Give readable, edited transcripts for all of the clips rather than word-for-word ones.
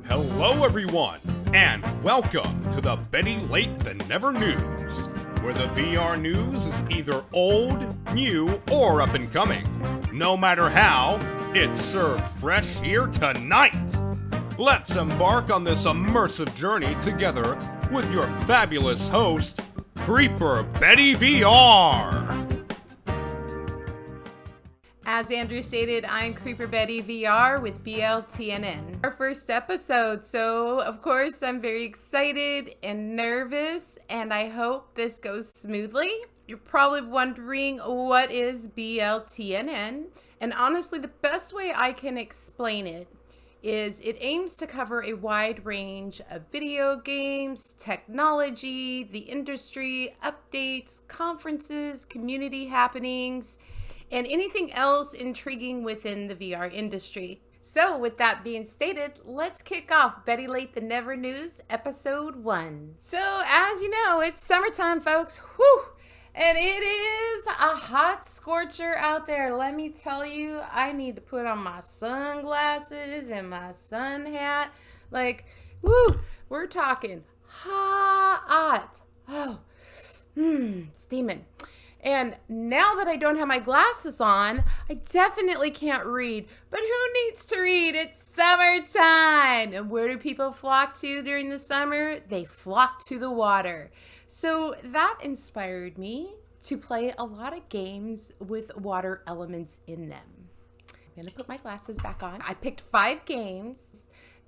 Hello everyone, and welcome to the Betty Late Than Never News, where the VR news is either old, new, or up and coming. No matter how, it's served fresh here tonight. Let's embark on this immersive journey together with your fabulous host, CreeperBettyVR. As Andrew stated, I'm CreeperBettyVR with BLTNN. Our first episode, so of course I'm very excited and nervous, and I hope this goes smoothly. You're probably wondering, what is BLTNN? And honestly, the best way I can explain it is it aims to cover a wide range of video games, technology, the industry, updates, conferences, community happenings, and anything else intriguing within the VR industry. So with that being stated, let's kick off Betty Late Than Never News, episode 1. So as you know, it's summertime, folks. Whew! And it is a hot scorcher out there. Let me tell you, I need to put on my sunglasses and my sun hat. Like, whoo, we're talking hot. Oh, steaming. And now that I don't have my glasses on, I definitely can't read. But who needs to read? It's summertime. And where do people flock to during the summer? They flock to the water. So that inspired me to play a lot of games with water elements in them. I'm gonna put my glasses back on. I picked 5 games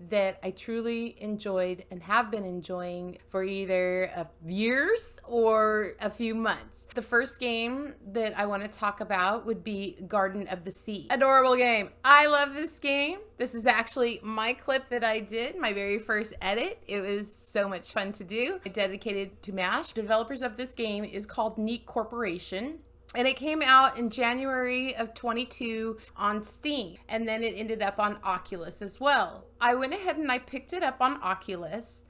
that I truly enjoyed and have been enjoying for either years or a few months. The first game that I want to talk about would be Garden of the Sea. Adorable game. I love this game. This is actually my clip that I did, my very first edit. It was so much fun to do. I dedicated to MASH. The developers of this game is called Neat Corporation. And it came out in January of 22 on Steam. And then it ended up on Oculus as well. I went ahead and I picked it up on Oculus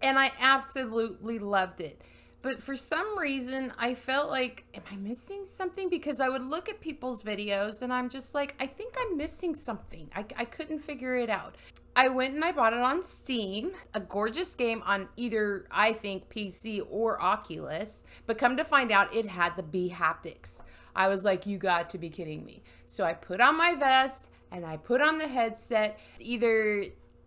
and I absolutely loved it. But for some reason, I felt like, am I missing something? Because I would look at people's videos and I'm just like, I think I'm missing something. I couldn't figure it out. I went and I bought it on Steam, a gorgeous game on either, I think, PC or Oculus, but come to find out it had the B haptics. I was like, you got to be kidding me. So I put on my vest and I put on the headset. Either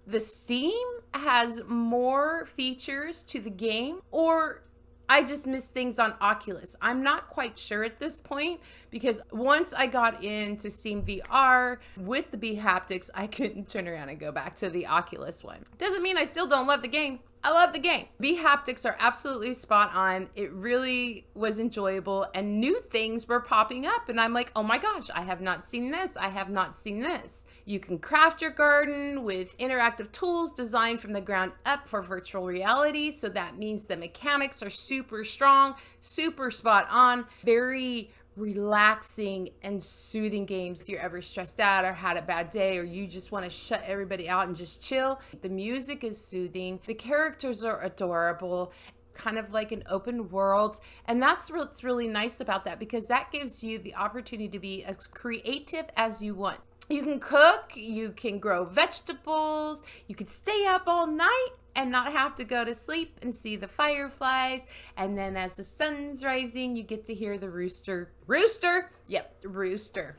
the Steam has more features to the game or I just missed things on Oculus. I'm not quite sure at this point because once I got into Steam VR with the B haptics, I couldn't turn around and go back to the Oculus one. Doesn't mean I still don't love the game. I love the game. B haptics are absolutely spot on. It really was enjoyable and new things were popping up and I'm like, oh my gosh, I have not seen this. I have not seen this. You can craft your garden with interactive tools designed from the ground up for virtual reality. So that means the mechanics are super strong, super spot on, very relaxing and soothing games. If you're ever stressed out or had a bad day or you just want to shut everybody out and just chill, the music is soothing. The characters are adorable, kind of like an open world. And that's what's really nice about that because that gives you the opportunity to be as creative as you want. You can cook, you can grow vegetables, you can stay up all night and not have to go to sleep and see the fireflies. And then as the sun's rising, you get to hear the rooster. Rooster? Yep, rooster.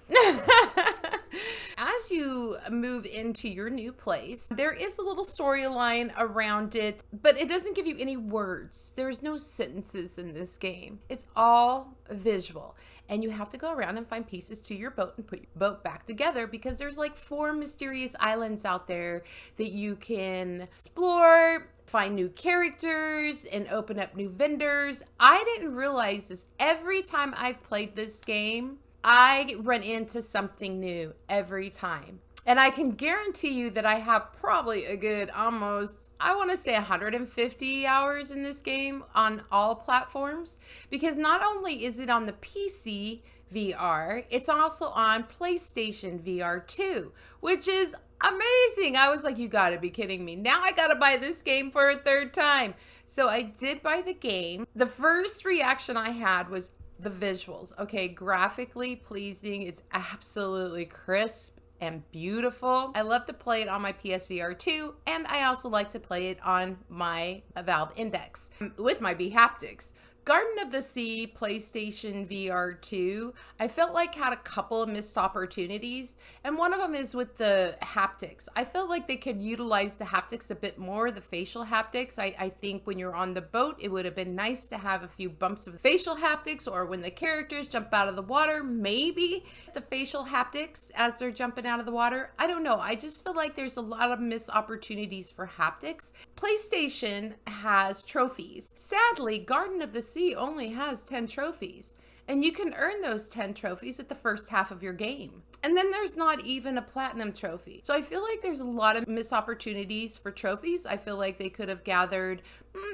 As you move into your new place, there is a little storyline around it, but it doesn't give you any words. There's no sentences in this game. It's all visual. And you have to go around and find pieces to your boat and put your boat back together because there's like 4 mysterious islands out there that you can explore, find new characters, and open up new vendors. I didn't realize this. Every time I've played this game, I run into something new every time. And I can guarantee you that I have probably a good almost, I want to say 150 hours in this game on all platforms, because not only is it on the PC VR, it's also on PlayStation VR too, which is amazing. I was like, you gotta be kidding me. Now I gotta buy this game for a 3rd time. So I did buy the game. The first reaction I had was the visuals. Okay, graphically pleasing. It's absolutely crisp and beautiful. I love to play it on my PSVR 2, and I also like to play it on my Valve Index with my bHaptics. Garden of the Sea PlayStation VR 2, I felt like had a couple of missed opportunities, and one of them is with the haptics. I felt like they could utilize the haptics a bit more, the facial haptics. I think when you're on the boat, it would have been nice to have a few bumps of facial haptics, or when the characters jump out of the water, maybe the facial haptics as they're jumping out of the water. I don't know. I just feel like there's a lot of missed opportunities for haptics. PlayStation has trophies. Sadly, Garden of the Sea only has 10 trophies, and you can earn those 10 trophies at the first half of your game. And then there's not even a platinum trophy. So I feel like there's a lot of missed opportunities for trophies. I feel like they could have gathered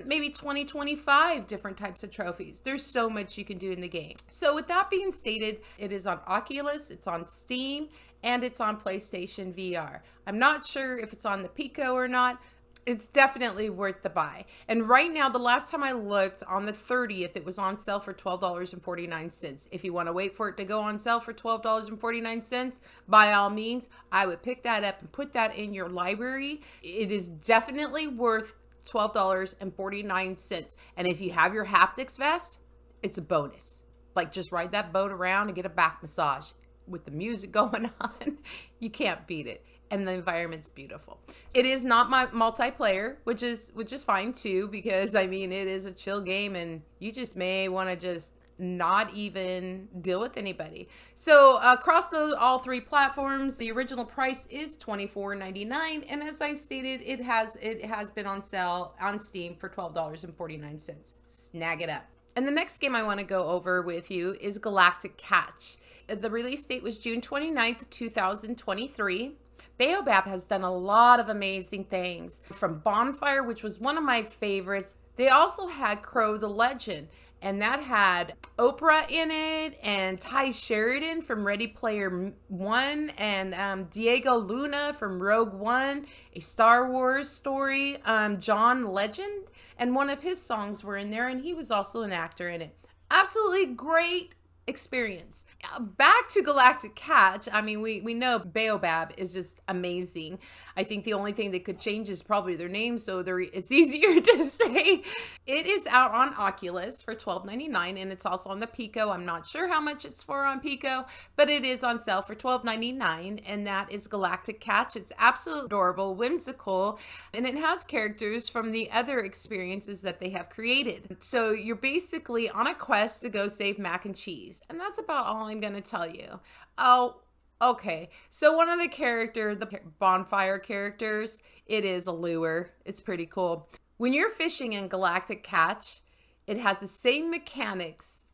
maybe 20, 25 different types of trophies. There's so much you can do in the game. So with that being stated, it is on Oculus, it's on Steam, and it's on PlayStation VR. I'm not sure if it's on the Pico or not. It's definitely worth the buy. And right now, the last time I looked, on the 30th, it was on sale for $12.49. If you want to wait for it to go on sale for $12.49, by all means, I would pick that up and put that in your library. It is definitely worth $12.49. And if you have your haptics vest, it's a bonus. Like, just ride that boat around and get a back massage. With the music going on, you can't beat it. And the environment's beautiful. It is not my multiplayer, which is fine too, because I mean, it is a chill game and you just may want to just not even deal with anybody. So across all three platforms, the original price is $24.99, and as I stated, it has been on sale on Steam for $12.49. Snag it up. And the next game I want to go over with you is Galactic Catch. The release date was June 29th, 2023. Baobab has done a lot of amazing things, from Bonfire, which was one of my favorites. They also had Crow the Legend, and that had Oprah in it, and Ty Sheridan from Ready Player One, and Diego Luna from Rogue One, a Star Wars story. John Legend, and one of his songs were in there, and he was also an actor in it. Absolutely great experience. Back to Galactic Catch. I mean, we know Baobab is just amazing. I think the only thing they could change is probably their name, so it's easier to say. It is out on Oculus for $12.99, and it's also on the Pico. I'm not sure how much it's for on Pico, but it is on sale for $12.99, and that is Galactic Catch. It's absolutely adorable, whimsical, and it has characters from the other experiences that they have created. So you're basically on a quest to go save mac and cheese. And that's about all I'm going to tell you. Oh, okay. So one of the Bonfire characters, it is a lure. It's pretty cool. When you're fishing in Galactic Catch, it has the same mechanics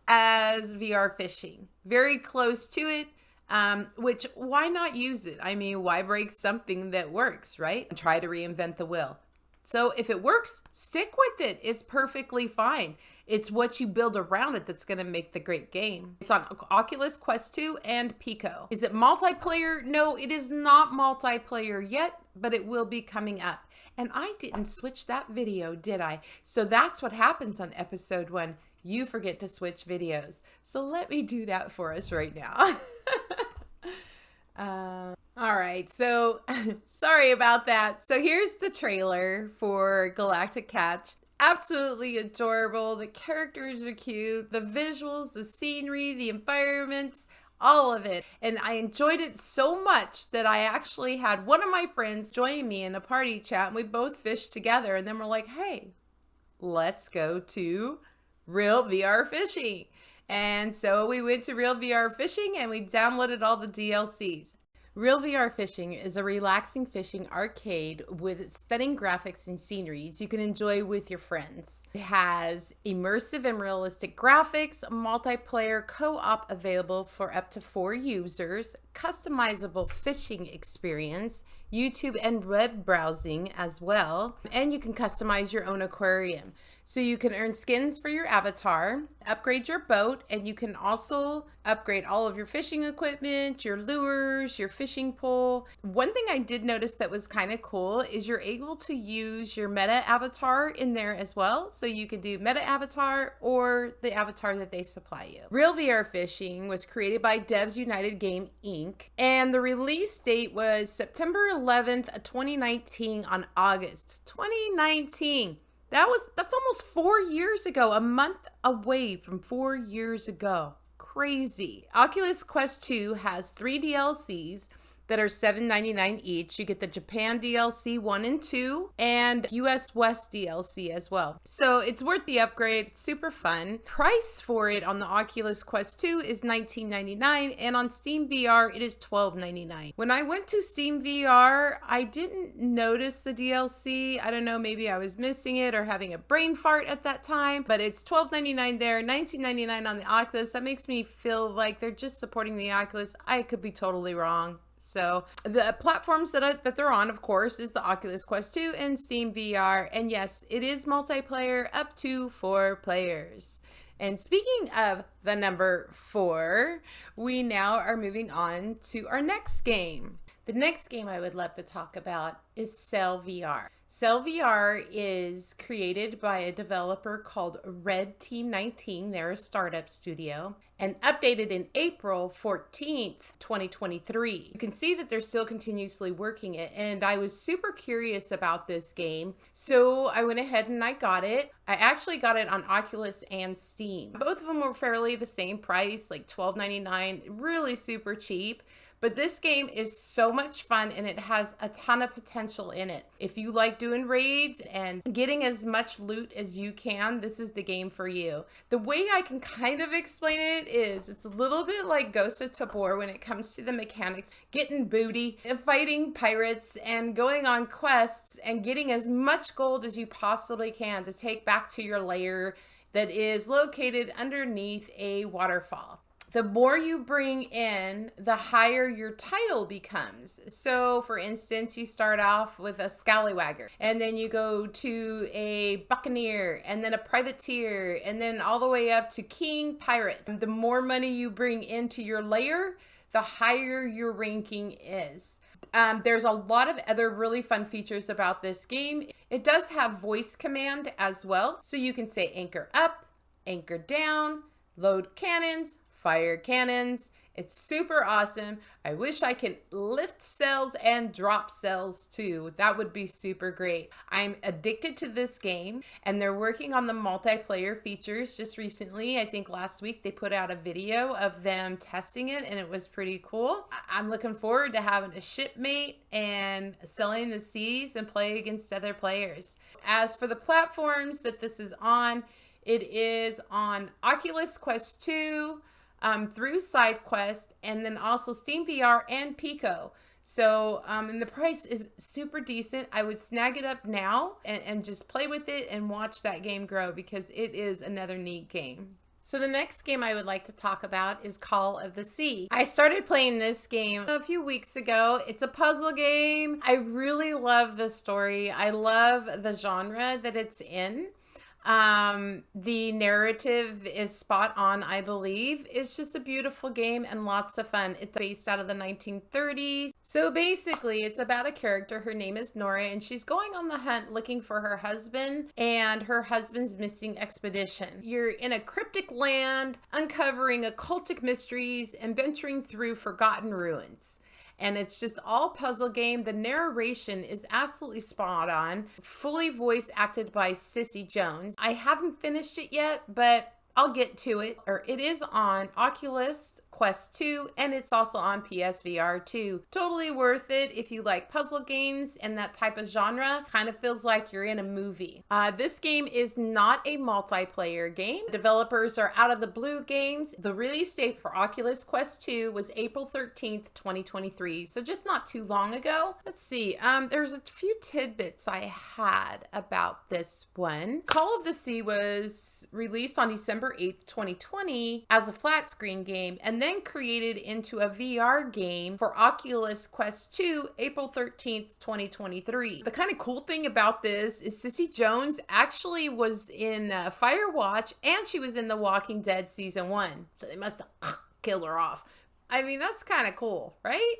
as VR fishing. Very close to it. Which, why not use it? I mean, why break something that works, right? And try to reinvent the wheel. So if it works, stick with it. It's perfectly fine. It's what you build around it that's going to make the great game. It's on Oculus Quest 2 and Pico. Is it multiplayer? No, it is not multiplayer yet, but it will be coming up. And I didn't switch that video, did I? So that's what happens on episode 1. You forget to switch videos. So let me do that for us right now. All right, so sorry about that. So here's the trailer for Galactic Catch. Absolutely adorable. The characters are cute. The visuals, the scenery, the environments, all of it. And I enjoyed it so much that I actually had one of my friends join me in a party chat, and we both fished together. And then we're like, hey, let's go to Real VR Fishing. And so we went to Real VR Fishing and we downloaded all the DLCs. Real VR Fishing is a relaxing fishing arcade with stunning graphics and sceneries you can enjoy with your friends. It has immersive and realistic graphics, multiplayer co-op available for up to 4 users, customizable fishing experience, YouTube and web browsing as well, and you can customize your own aquarium. So you can earn skins for your avatar, upgrade your boat, and you can also upgrade all of your fishing equipment, your lures, your fishing fishing pole. One thing I did notice that was kind of cool is you're able to use your meta avatar in there as well. So you can do meta avatar or the avatar that they supply you. Real VR Fishing was created by Devs United Game Inc. And the release date was September 11th, 2019 on August 2019. That's almost 4 years ago, a month away from 4 years ago. Crazy. Oculus Quest 2 has 3 DLCs that are $7.99 each. You get the Japan DLC 1 and 2 and US West DLC as well. So it's worth the upgrade. It's super fun. Price for it on the Oculus Quest 2 is $19.99 and on Steam VR it is $12.99. When I went to Steam VR, I didn't notice the DLC. I don't know, maybe I was missing it or having a brain fart at that time, but it's $12.99 there, $19.99 on the Oculus. That makes me feel like they're just supporting the Oculus. I could be totally wrong. So the platforms that they're on, of course, is the Oculus Quest 2 and Steam VR. And yes, it is multiplayer up to 4 players. And speaking of the number 4, we now are moving on to our next game. The next game I would love to talk about is Cell VR. Cell VR is created by a developer called Red Team 19. They're a startup studio and updated in April 14th, 2023. You can see that they're still continuously working it. And I was super curious about this game. So I went ahead and I got it. I actually got it on Oculus and Steam. Both of them were fairly the same price, like $12.99, really super cheap. But this game is so much fun and it has a ton of potential in it. If you like doing raids and getting as much loot as you can, this is the game for you. The way I can kind of explain it is it's a little bit like Ghost of Tabor when it comes to the mechanics. Getting booty, fighting pirates, and going on quests and getting as much gold as you possibly can to take back to your lair that is located underneath a waterfall. The more you bring in, the higher your title becomes. So for instance, you start off with a scallywagger and then you go to a buccaneer and then a privateer and then all the way up to king pirate. The more money you bring into your layer, the higher your ranking is. There's a lot of other really fun features about this game. It does have voice command as well. So you can say anchor up, anchor down, load cannons, fire cannons. It's super awesome. I wish I could lift cells and drop cells too. That would be super great. I'm addicted to this game and they're working on the multiplayer features just recently. I think last week they put out a video of them testing it and it was pretty cool. I'm looking forward to having a shipmate and sailing the seas and play against other players. As for the platforms that this is on, it is on Oculus Quest 2, through SideQuest, and then also Steam VR and Pico. So, and the price is super decent. I would snag it up now and just play with it and watch that game grow because it is another neat game. So the next game I would like to talk about is Call of the Sea. I started playing this game a few weeks ago. It's a puzzle game. I really love the story. I love the genre that it's in. The narrative is spot on, I believe. It's just a beautiful game and lots of fun. It's based out of the 1930s. So basically, it's about a character. Her name is Nora, and she's going on the hunt looking for her husband and her husband's missing expedition. You're in a cryptic land, uncovering occultic mysteries and venturing through forgotten ruins. And it's just all puzzle game. The narration is absolutely spot on. Fully voice acted by Sissy Jones. I haven't finished it yet, but I'll get to it. It is on Oculus Quest 2 and it's also on PSVR 2. Totally worth it if you like puzzle games and that type of genre. Kind of feels like you're in a movie. This game is not a multiplayer game. Developers are Out of the Blue Games. The release date for Oculus Quest 2 was April 13th, 2023. So just not too long ago. Let's see. There's a few tidbits I had about this one. Call of the Sea was released on December 8th, 2020 as a flat screen game and then created into a VR game for Oculus Quest 2, April 13th, 2023. The kind of cool thing about this is Sissy Jones actually was in Firewatch and she was in The Walking Dead Season 1. So they must have killed her off. I mean, that's kind of cool, right?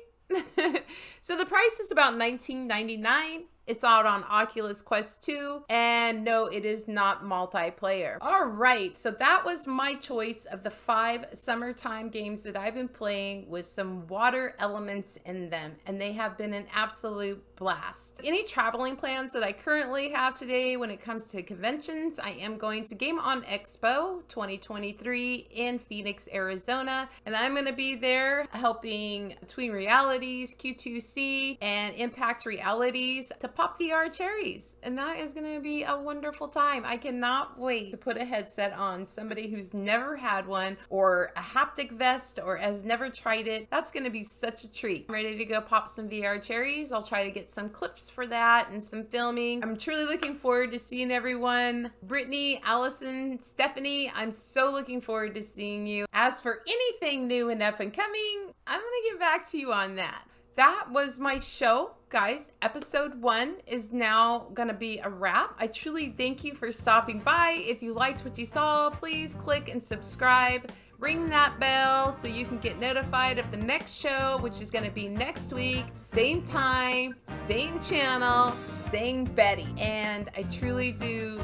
So the price is about $19.99. It's out on Oculus Quest 2, and no, it is not multiplayer. All right, so that was my choice of the 5 summertime games that I've been playing with some water elements in them, and they have been an absolute blast. Any traveling plans that I currently have today when it comes to conventions, I am going to Game On Expo 2023 in Phoenix, Arizona, and I'm going to be there helping Between Realities, Q2C, and Impact Realities to pop VR cherries, and that is going to be a wonderful time. I cannot wait to put a headset on. Somebody who's never had one, or a haptic vest, or has never tried it, that's going to be such a treat. I'm ready to go pop some VR cherries. I'll try to get some clips for that and some filming. I'm truly looking forward to seeing everyone. Brittany, Allison, Stephanie, I'm so looking forward to seeing you. As for anything new and up and coming, I'm going to get back to you on that. That was my show, guys. Episode 1 is now gonna be a wrap. I truly thank you for stopping by. If you liked what you saw, please click and subscribe. Ring that bell so you can get notified of the next show, which is gonna be next week. Same time, same channel, same Betty. And I truly do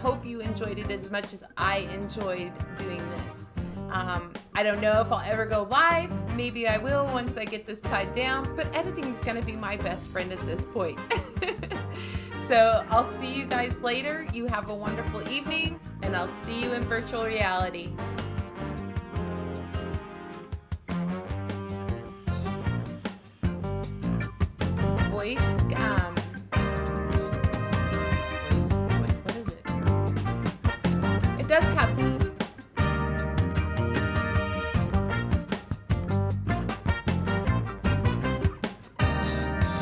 hope you enjoyed it as much as I enjoyed doing this. I don't know if I'll ever go live. Maybe I will once I get this tied down, but editing is gonna be my best friend at this point. So I'll see you guys later. You have a wonderful evening, and I'll see you in virtual reality. Voice, what is it? It does have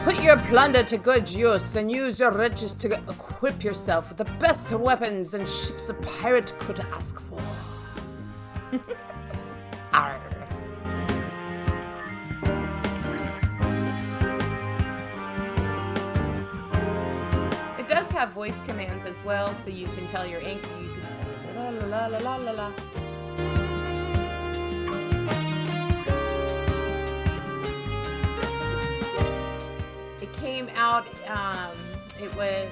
Put your plunder to good use and use your riches to equip yourself with the best weapons and ships a pirate could ask for. Arr. It does have voice commands as well, so you can tell your anchor, you can la la la la la la. Came out, it was